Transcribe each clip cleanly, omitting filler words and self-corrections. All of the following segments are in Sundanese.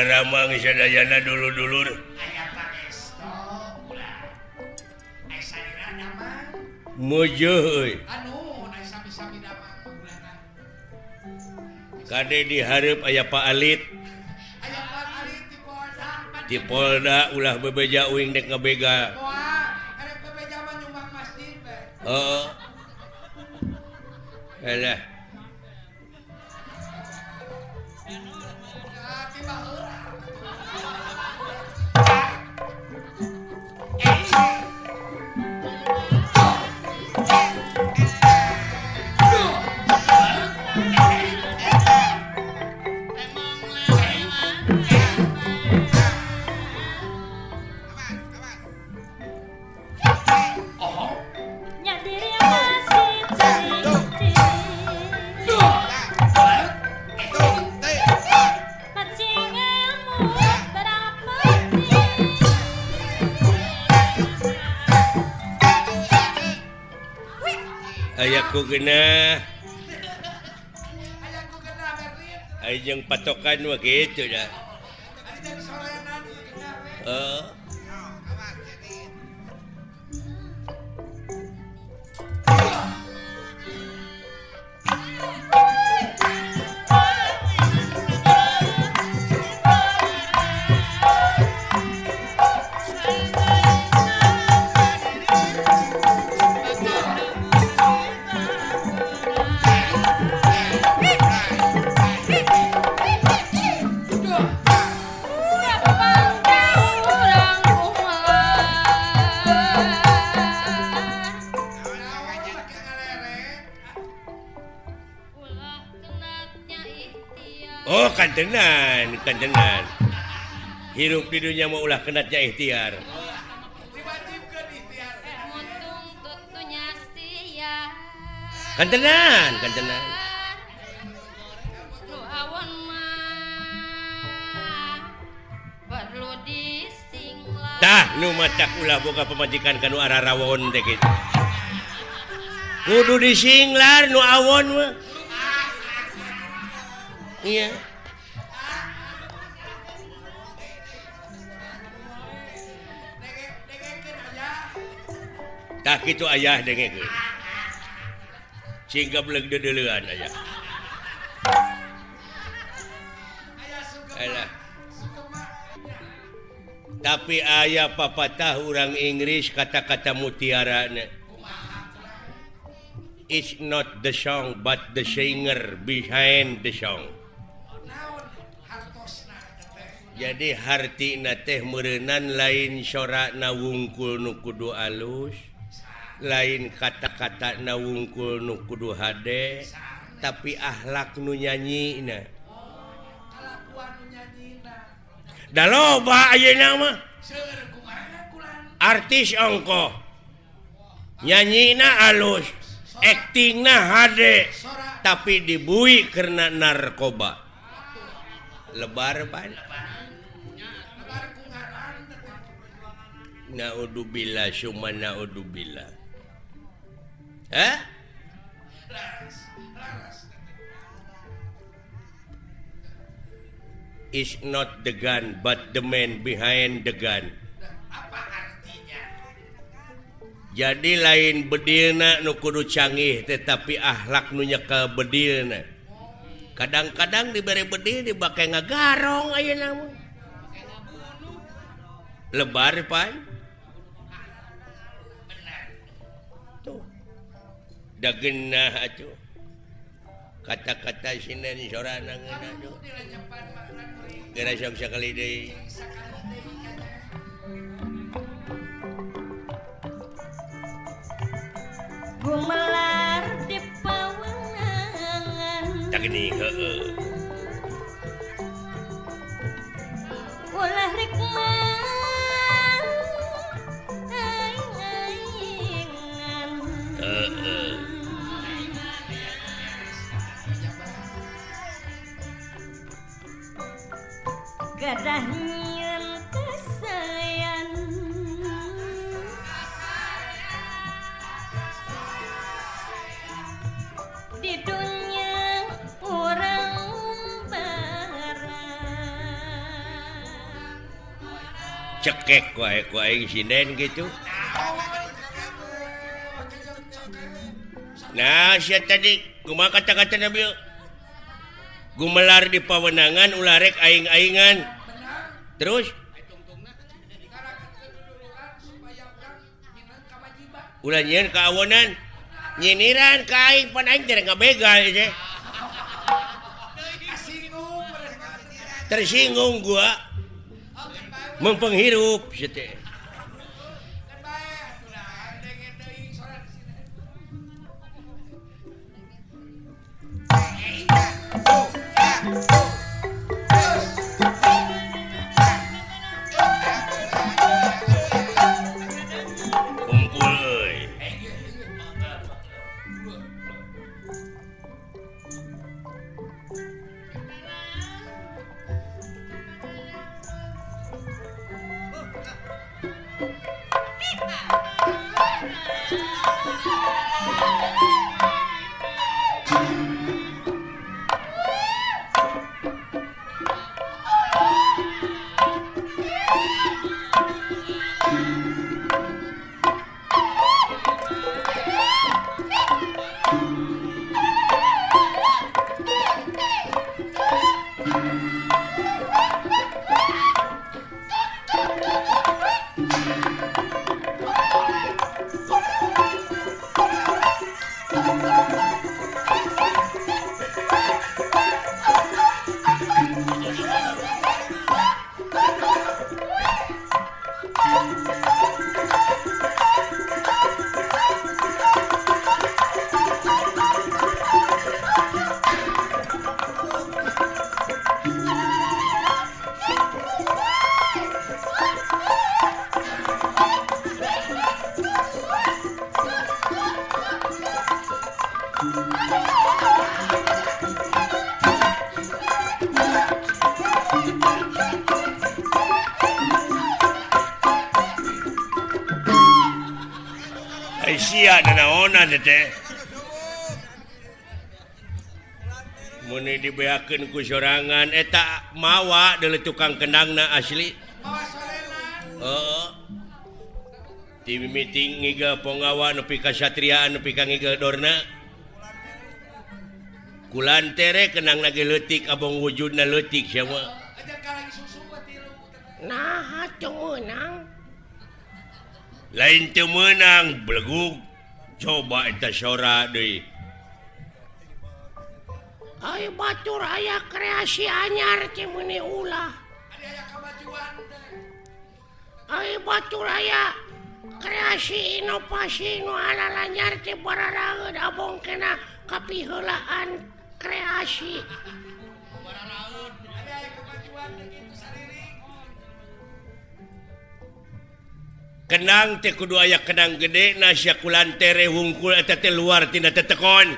ramang sadayana dulu-dulur. Mujo euy. Kade dihareup aya Pak Alit. Di Polda ulah bebeja uing dek ngabega. Heeh. Alah. Ayaku genah. Ajeng patokan mah kitu dah. Oh, kantenan. Hirup di dunia mau ulah kenatnya ikhtiar. Kantenan. Tah, nu macak ulah boga pemajikan kanu arah rawon teh kitu. Kudu disinglar nu awon mah. Iya. Tak kitu ayah dengekeun. Singga beleg deuleuan aya. Alah. Tapi aya papatah urang Inggris kata-kata mutiarana. It's not the song but the singer behind the song. Jadi hartina teh meureunnan lain sorakna wungkul nu kudu alus, lain kata-kata na wungkul nu kudu hade, tapi akhlak nu nyanyina. Da loba ayeuna mah. Artis ongkoh. Nyanyina alus, aktingna hade, tapi dibui karena narkoba. Lebar pan. Naudzubillah summa naudzubillah. Is not the gun but the man behind the gun. Apa artinya? Jadi lain bedilna nu kudu canggih tetapi akhlak nu nyekel bedilna. Kadang-kadang diberi bedil dibake ngagarong ayeuna mah. Lebar pan. Da genah atuh. Kata-kata sinan sorana ngeuna atuh. Geura sok sakali deui. Gumelar di pawangan. Tak geuning heueuh. Ulah rikman. Gadah nyieun kesayan di dunia urang barang cekek wae ku aing sinden gitu. Nah, sia tadi kumaha kata-kata Nabi? Gumelar di pawenangan ulah rek aing-aingan. Terus ulah nyieun ka awonan. Nyiniran ka aing pan aing teh ngabegal teh. Tersinggung gua. Mempenghirup teh. Kumpul euy. Sia nanaonan teh. Mun dibeakeun ku sorangan eta mawa deuleu tukang kendangna asli. Heeh. Ti meeting ngiga pongawa nepi ka satriaan nepi ka ngiga dorna. Kulantere kenangna ge leutik abong wujudna leutik sia mah. Nah, atuh meunang. Lain teu meunang belegug coba eta sora deui. Ai batur aya kreasi anyar teh meuni ulah. Aya kamajuan teh. Ai batur aya kreasi inovasi nu alalanyar teh bararaeud abong kena kapiheulaan kreasi. Bararaeud aya kamajuan kitu sariring. Kenang teh kudu aya kenang gede na sia kulantere hungkul eta teh luar tina tetekon.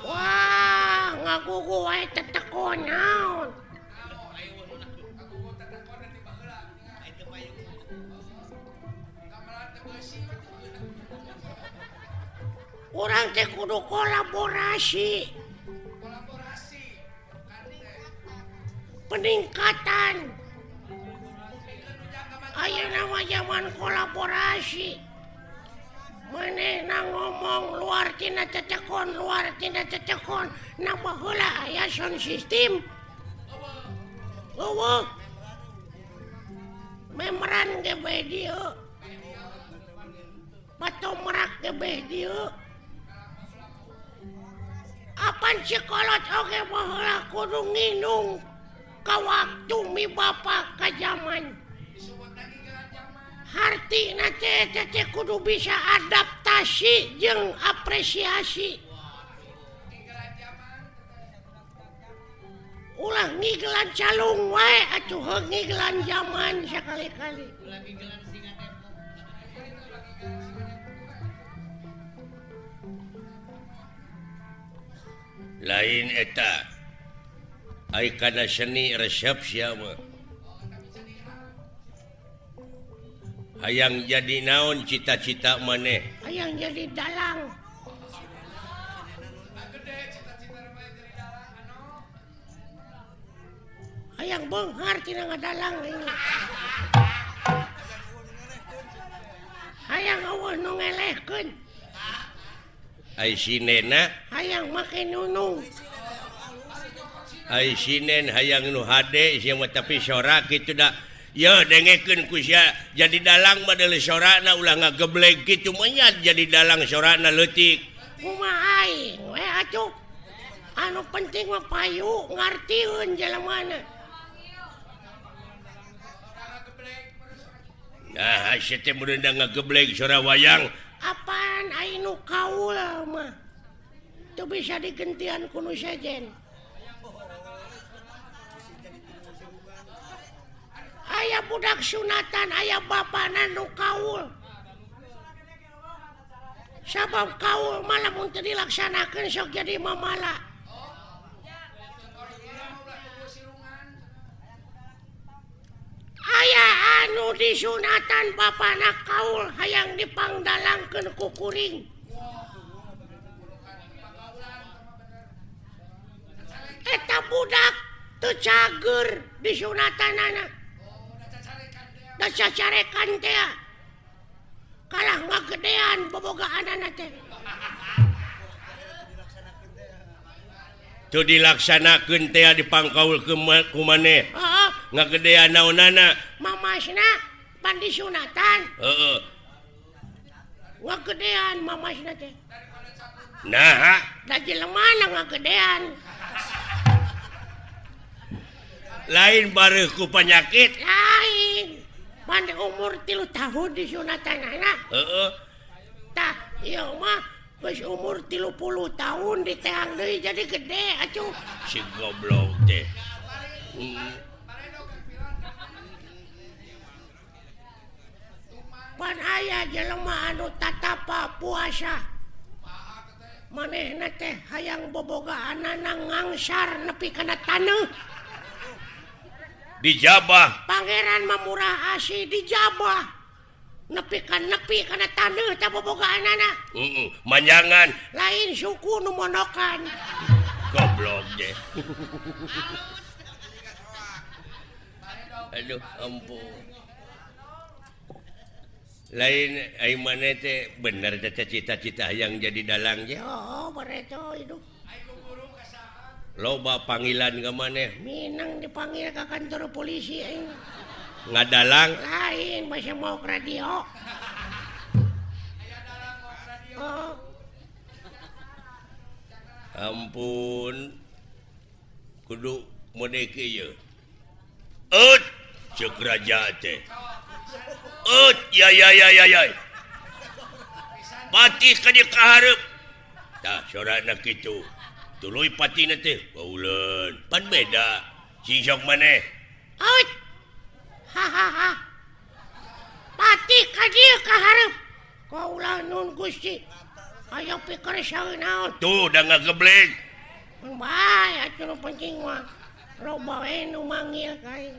Wah, ngagugu wae tetekon naon. Urang teh kudu kolaborasi. Peningkatan. Ayeuna mah zaman kolaborasi. Manehna ngomong luar tina cecekon, nambah heula aya sound system. Eueuh. Memran ge bae dieu. Batomrak ge bae dieu. Apan sikolot oge baheula kudu nginung ka waktu mi bapa ka zaman. Hartina teh kudu bisa adaptasi jeung apresiasi. Ulah ngigelan calung wae atuh ngigelan zaman sakali-kali. Lain eta ai kana seni resep sia mah. Hayang jadi naon cita-cita maneh? Hayang jadi dalang. Hayang beunghar tina ngadalang ini. hayang eueuh nu ngelehkeun ai sinena hayang make nunung ai sinen hayang nu hade sia mah tapi sorak kitu da ya dengekeun ku sia jadi dalang mah deuleu sorakna ulah ngageblek kitu mah nya jadi dalang sorakna leutik kumaha aing we atuh anu penting mah payu ngartieun jelemana nah sia teh meunang ngageblek sora wayang apaan aing nu kaul mah teu bisa digentian ku nu sejen aya budak sunatan aya bapana nu kaul sabab kaul mah lamun teu dilaksanakeun sok jadi mamala aya anu disunatan bapana kaul hayang dipangdalangkeun ku kuring eta budak teu cager disunatanana da cacarekan teh kalah ngagedean bobogaanana teh tu dilaksanakeun teh dipangkaul ku maneh heeh ngagedean naonana mamasna pan disunatan heeh ngagedean mamasna teh nah da jelemana ngagedean lain bareuh ku penyakit lain pan umur 3 tahun disunatanana heeh tah ieu mah geus umur 30 tahun diteang deui jadi gede atuh si goblok teh pan aya jelema anu tatapa puasa manehna teh hayang bobogaanana ngangsar nepi kana taneuh dijabah pangeran mamurah asih dijabah nepi kana taneuh teh bobogaanana manjangan lain suku nu mondokan goblok deh aduh ampun lain ai maneh teh bener teh cita-cita yang jadi dalang ge oh bereto itu loba panggilan ka maneh minang dipanggil ke kantor polisi aing ngadalang lain masih mau ke radio oh ampun kudu mode kieu cek raja teh ya pati ka dieu kaharep tah sorana kitu tuluy patina teh pauleun pan beda sing maneh out hahaha pati ka dieu kaharep kaulah nun Gusti aya pikir saeunaon tuh da ngageblek bae atuh nu penting mah loba we nu manggil kae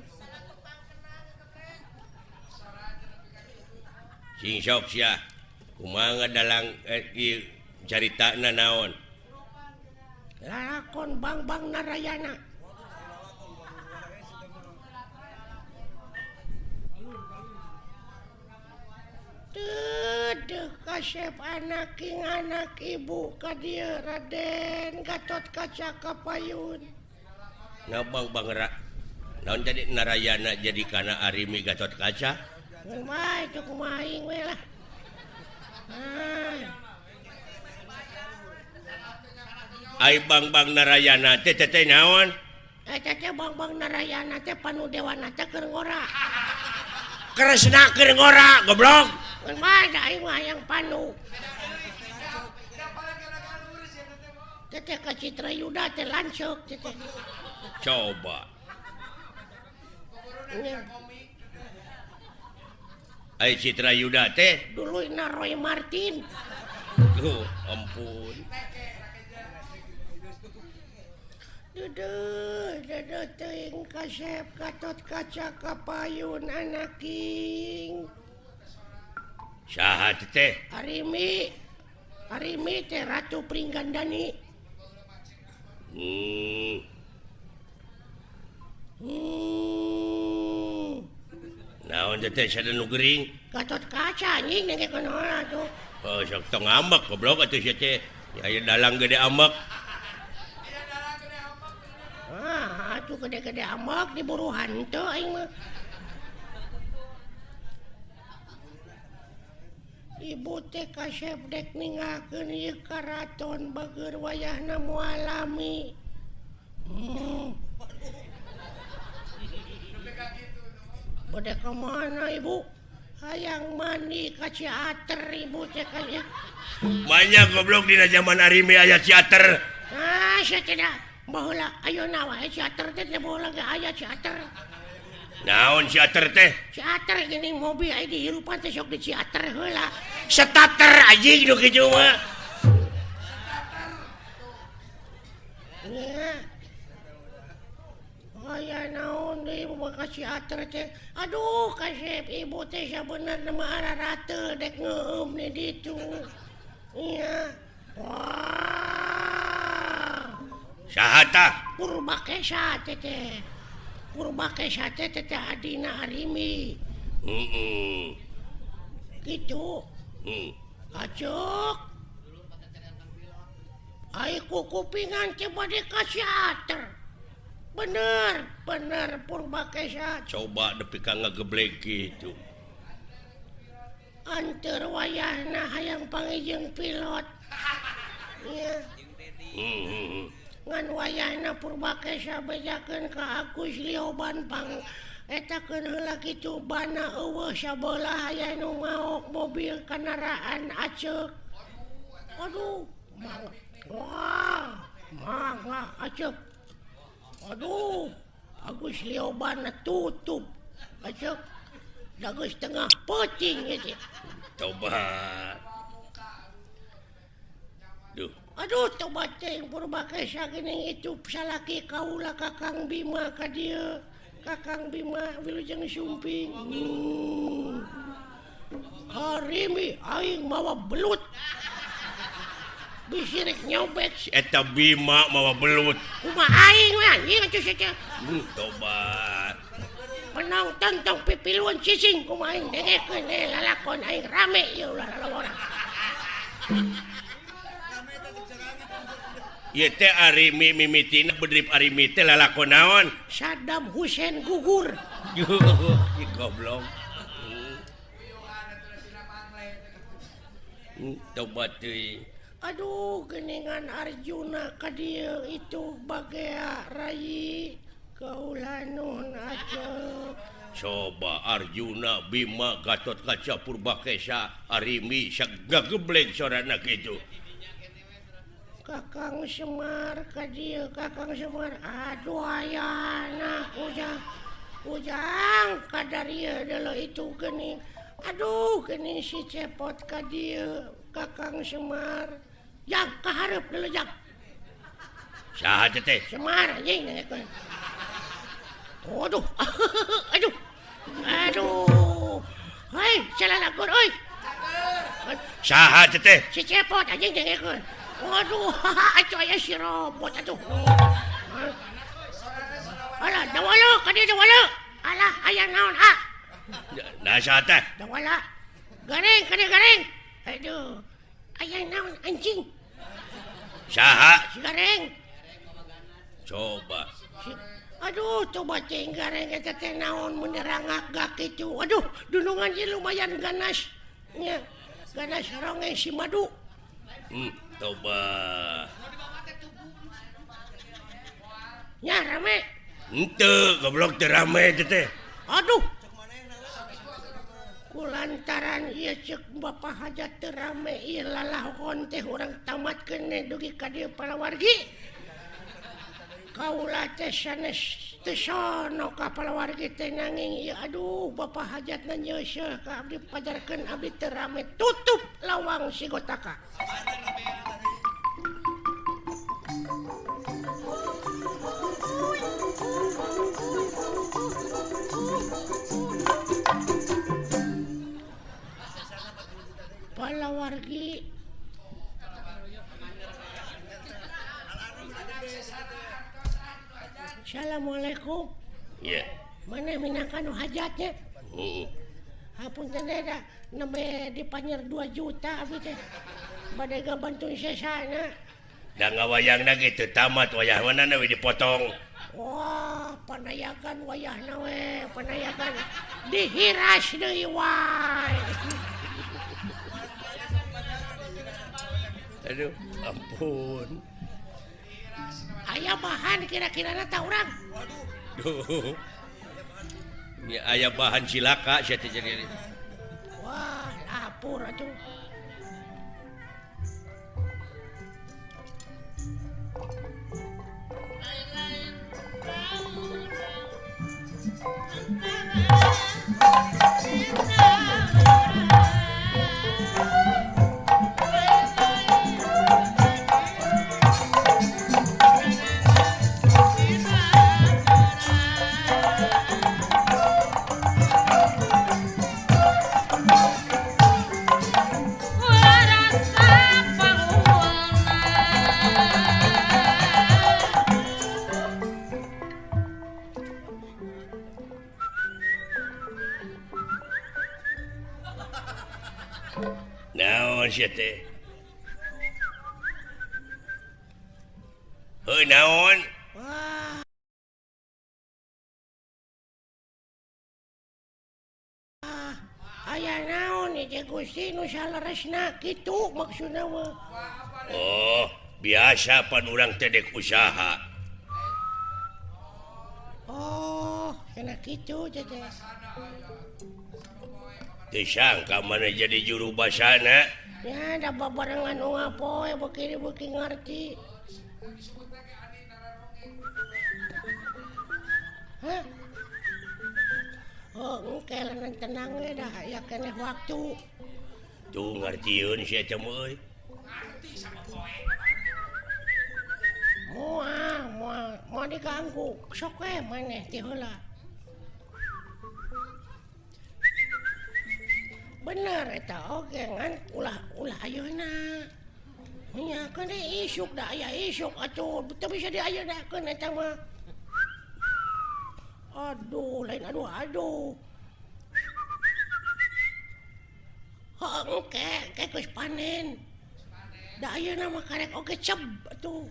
sing sok sia kumaha ngadalang ieu caritana naon lalakon Bang Narayana Dedeh kasep anak ibu ka dieu Raden Gatot Kaca Kapayun nah Bang naon jadi Narayana jadi kana Arimi Gatot Kaca mah itu kumaha aing we lah ai Bang Narayana teh naon eta teh Bang Narayana teh panudewana teh keur ngora kresna keur ngora goblok mah da aing mah yang panu teh ka Citra Yuda teh lanceuk teh coba ai Citra Yuda teh dulu Roy Martin ampun Dedeh teuing kasep Gatot Kaca Kapayun anak king saha teh Arimi teh Ratu Pringgandani naon naon teh sada nu gering. Gatot kaca anjing nengke kunaon tuh. Oh, sok tong ambek goblok atuh sia teh. Aya dalang gede ambek. Atuh gede-gede ambek diburu hanteu aing mah. Ibu teh kasep dek ningakeun ieu karaton bageur wayahna moal alami. Bade ka mana ibu? Hayang mandi ka ciater ibu teh kaya. Banyak goblok dina zaman arimi aya ciater. Sia teh dah. Baheula ayeuna wae ciater teh baheula ge aya ciater. Naon ciater teh? Ciater geuning mobil aya di hirupan teh sok di ciater heula. Starter anjing nu kitu mah. Nya. Aya naon deui bakal ciater teh. Aduh kasep ibu teh sabenerna mah ararateul dek ngeueum di ditu. Iya. Wah. Saha tah? Purbakesa teh. Purbakesa teh adina arimi. Gitu. Acuk. Ai kupingan teh bade ka ciater. Bener Purbakesa. Coba nepi ka ngageblek gitu. Anteur wayahna hayang pangijeng pilot. Iya. Ngan wayahna Purbakesa bejakeun ka Agus Lioban pang etakeun heula kitu bana eueuh sabelah aya nu ngaok mobil kendaraan aceuk. Aduh. Wah. Mangga aceuk. Aduh. Agus Lioban tutup. Aceuk. Dageus tengah peuting ieu. Coba. Duh. Aduh, coba ceng Purbakesa geuning itu salaki kaula Kakang Bima ka dieu. Kakang Bima wilujeng sumping. Harimi aing mawa belut. Bisi rek nyobek. Eta Bima mawa belut. Kumaha aing we anjing atuh saja. Tobat. Penonton tong pipiluan cicing kumaha aing dengekeun lalakon aing rame ieu lalawara. Ieu teh arimi mimitina bedrip arimi teh lalakon naon? Saddam Hussein gugur. Goblok. Tobat deui. Aduh, geningan Arjuna ka dieu itu bagea rai kaula nuhun aceuk. Coba Arjuna, Bima, Gatot Kaca, Purbakesa, Arimi, sagageblek sorana kitu. Kakang Semar ka dieu, Kakang Semar. Aduh ayana ujang kadarieu deuleu itu geuning. Aduh, geuning si cepot ka dieu, Kakang Semar. Jang kahareup deuleu jang. Saha teh? Semar anjing nengekeun. Waduh. Aduh. Hei, salalakur euy. Saha teh? Si cepot anjing nengekeun. Waduh, atuh aya si robot atuh. Alah, dawala ka dieu dawala. Alah, aya naon ha? Nah saha teh? Dawala. Gareng ka dieu gareng. Aduh. Aya naon anjing? Saha? Si gareng. Coba. Aduh, coba cing gareng eta teh naon menerangak kitu. Aduh, dunungan ieu lumayan ganas. Nya, ganas ronge si madu. Coba. Nya rame. Henteu, goblok teh rame teh. Aduh. Kulantaran ieu ceuk Bapak Hajat teu rame ieu lalahon teh urang tamatkeun dugi ka dieu palawargi. Kaula teh sanes teu sono ka palawargi teh nanging ieu aduh Bapak Hajatna nyeuseul ka abdi pajarkeun abdi teu rame tutup lawang si Gotaka. Palawargi Assalamualaikum. Iya. Mana minangkan hajatnya? Hapunten da nembe dipanjer 2 juta abdi teh. Bade ngabantuin sesana. Da ngawayangna gitu tamat wayah manana we dipotong. Wah, panayakan wayahna we, panayakan dihiras deui wae. Aduh, ampun. Aya bahan kira-kirana tah urang. Duh. Ya aya bahan cilaka sia teh jadi. Wah, lapur atuh. Warasa panguwalna Naon sia teh? Heuh naon? Wah. Aya naon ieu Gusti nu saleresna kitu maksudna mah. Oh, biasa pan urang teh dek usaha. Oh, cenah kitu teh. Teu sangka mana jadi juru basana. Ya, da babarengan unga poe beuki ngarti. Hah? Oh, engke lanan tenang we dah, ya keneh waktu. Tuh ngartieun sia teh euy. Moal diganggu. Sok we maneh ti heula. Bener eta oge ngan ulah ayeuna. Nya kan isuk da aya isuk atuh teu bisa diayeuna eta mah. Aduh, lain aduh. Engke geus panen. Da ayeuna mah karek oge ceb atuh.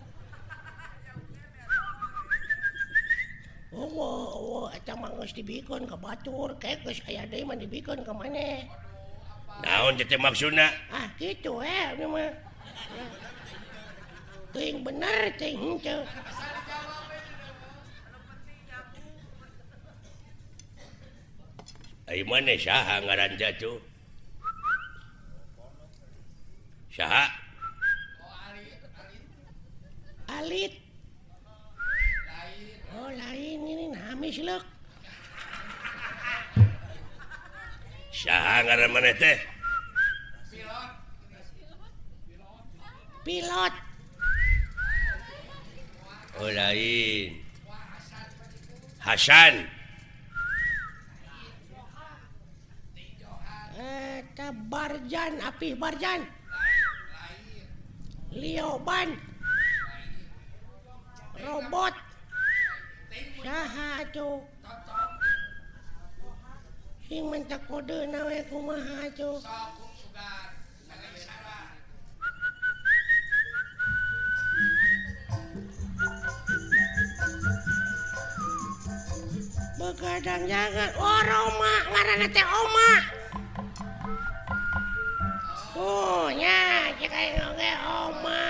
Oh, eta mah geus dibikeun ka batur, geus aya deui mah dibikeun ka maneh. Naon teh maksudna? Ah, gitu ini mah. Teuing bener teuing henteu. Ai maneh saha ngaranna tuh? Saha? Alit. Oh, lain ini namis leuk. Saha ngaran maneh teh? Pilot. Oh lain. Hasan. Eta Barjan, Apih Barjan. Lioban. Robot. Saha atuh? Sing mentak kodena we kumaha atuh? Begadang jangan. Oh, Roma, ngaranna teh Oma. Oh, nya cek aing oge Oma.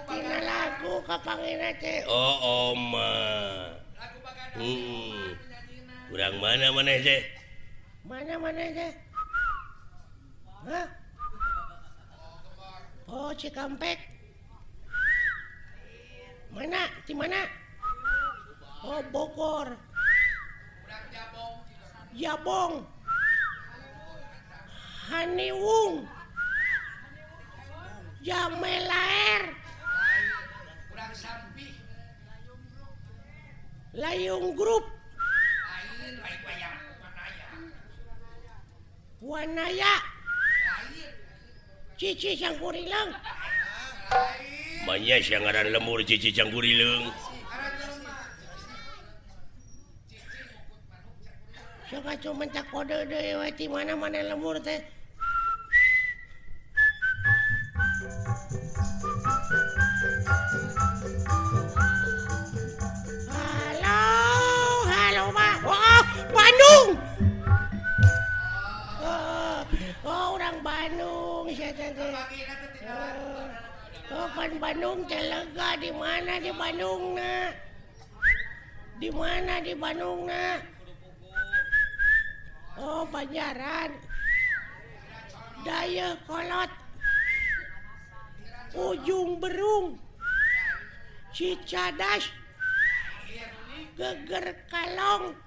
Tina lagu kapangina teh. Oh Oma. Urang mana maneh teh? Mana teh? Hah? Oh, Cikampek. Mana? Di mana? Oh, Bogor. Jabong. Haniwung. Jamelaer. Layung Grup. Wanaya. Cici Cangkurileung. Manya sia ngaran lemur Cici Cangkurileung. sok atuh mentak kode deui we ti mana lemur teh. Halo, Pak. Oh, Bandung. Oh, orang Bandung saya teh. Oh, pan Bandung teh lega di mana di Bandungna? Di mana di Bandungna? Oh, Banjaran. Daya Kolot. Ujung Berung. Cicadas. Geger Kalong.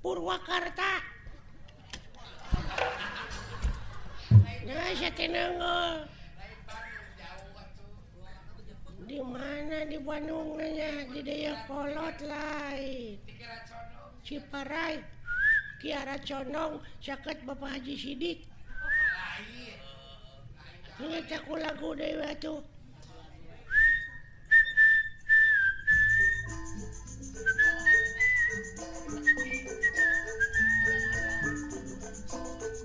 Purwakarta. Nah, saya tenang. Di mana di Bandung nanya di Daya Kolot lain. Ciparai. Kiara Condong saket Bapak Haji Sidik. Ini aku lagu deui atuh.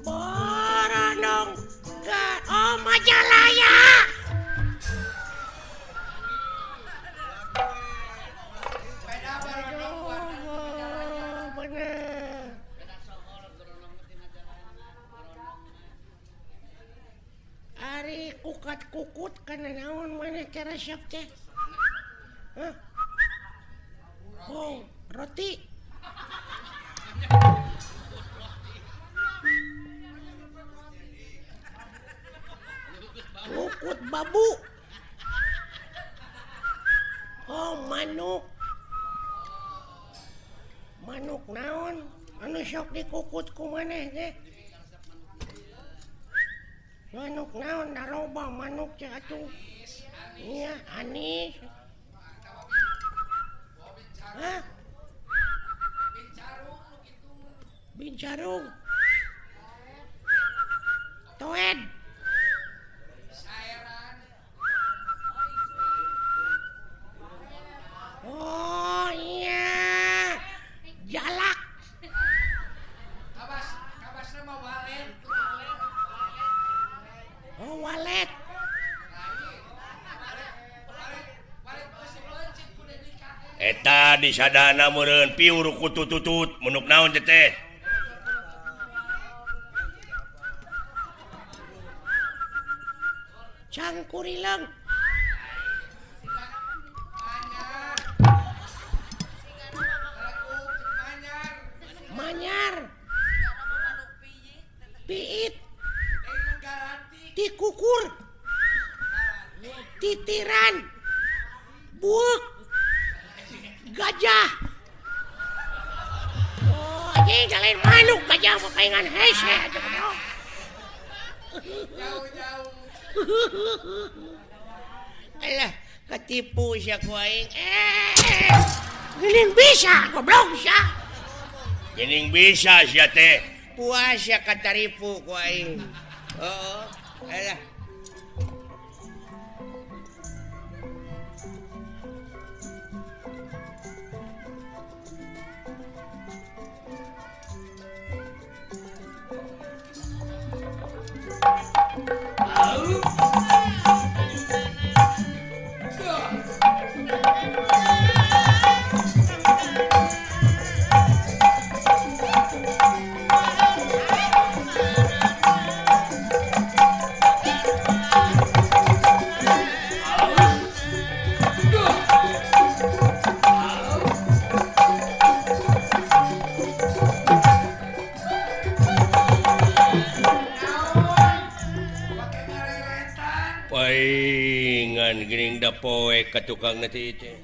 Borondong ke Majalaya. Bener. Ari kukat-kukut kana naon maneh cara siap teh? Hah? Oh, roti. Kukut babu. Oh, manuk. Manuk naon? Anu sok dikukut ku maneh teh? Manuk naon daroba manuk cek atuh. Iya, anis. Hah? Bincarung. Toed. Oh iya. Jalak. Kabasna mah walet. Oh, walet. Eta di sadana meureun piur kutututut munuk naon teh? Cangkurileng. Manyar. Piit. Tikukur. Titiran. Buuk. Gajah. Oh, ini jalain manuk gajah papaingan hese aja bro. Alah, ketipu siya ku aing. Geuning bisa goblok sia. Geuning bisa sia teh. Puas ya kataripu ku aing. Oh, alah. Paingan geuning da poe ka tukang nanti teh.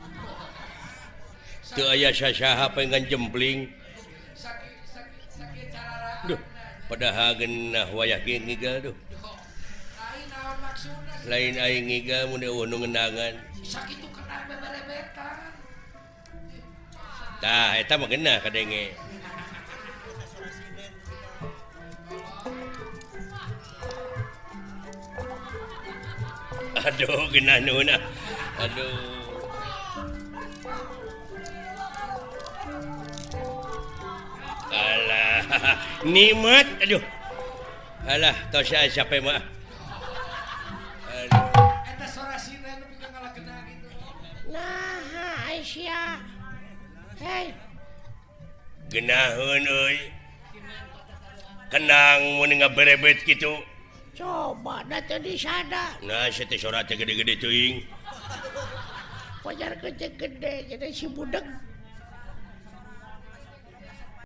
Teu aya sasaha paingan jempling. Duh, padahal geunah wayah ge ngigal duh. Lain aing ngigal mun eueuh nu ngendangan. Sakitu kena beberebetan. Tah eta mah geunah kadenge. Aduh, genah nuna. Aduh. nikmat aduh alah tos saya siapa mah Nah Aisyah hei genaheun euy kenang mun ngaberebet kitu coba da teu disada nah saya teh sorat teh gede-gede teuing pajar gede-gede jadi si budeg